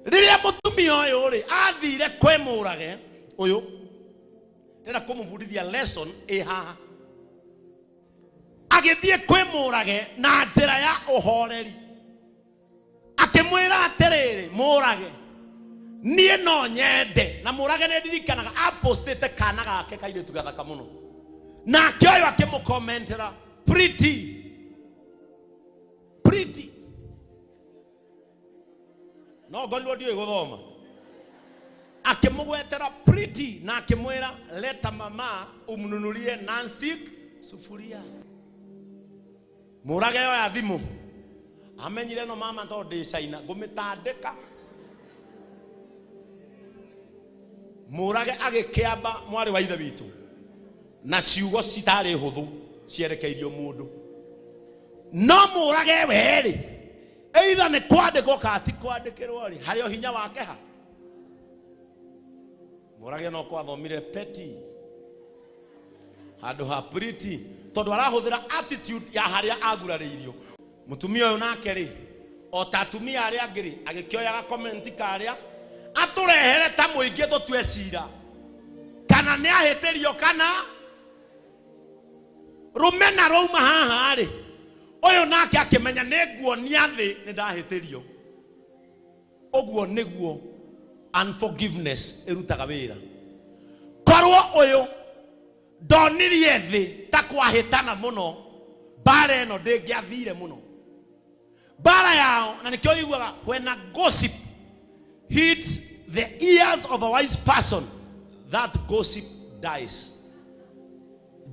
riria mutumia uyu ri athire kwemurage uyu ndira kumubudithia lesson haha agithie kwemurage na njira ya uhoreri akimwira atiriri murage nie no nyende na murage ne ndirikanaga apostete kana gake kairitu gathaka muno na kioyo akimukommentera pretty no golwo dio guthoma akimugwetera pretty na akimwira leta mama umnunulie non-stick sufuria murage yo ya thimu amenyire no mama ndo ndi China gumitandika murage agikiamba mwari wa ithe witu na ciugo citari huthu cierekeirio mundu no murage weri either ni kwandikwo kati kwandikirwo ri hario hinya wake ha murage no kwathomire peti handu ha pretty tondu arahuthira attitude ya haria aguraririo mutumia uyu nake ri o tatumia aria angiri agikioyaga comment karia aturehere ta muingi tutwecira kana ni ahitirio kana rumena rouma haha ri uyu nake akimenya niguonia thi ni ndahitirio oguo niguo unforgiveness irutaga wira korwo uyu ndonirie thi ta kwahitana muno bara eno ndingiathire muno bara yao na nikio iguaga when a gossip hits the ears of a wise person that gossip dies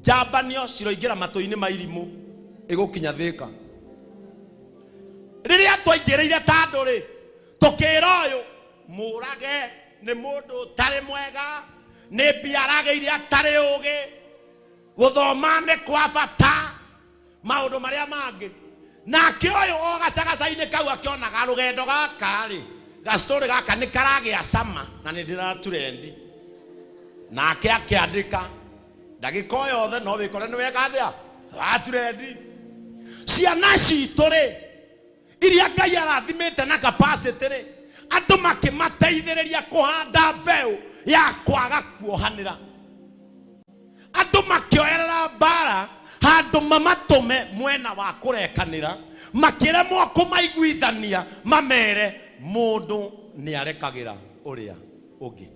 jabanio ciroingira matoini mairimu igukinya thika riria twaingirire tandu ri tukira uyu murage ni mundu tari mwega ni biarage iria tari ugi guthoma ni kwa bata maundu maria mangi nake uyu o gacagacaine kau akionaga rugendo gaka ri ga story gaka ni karagia sama na ni ndira turendi nake akiandika ndagika yothe no wikore ni wega thia wa turendi ciana citu ri iria Ngai arathimite na capacity ri andu makimateithiriria kuhanda mbeu ya kwaga kuohanira andu makioerera bara handu mamatume mwena wa kurekanira makiremwo kumaiguithania mamere mundu ni arekagira uria ungi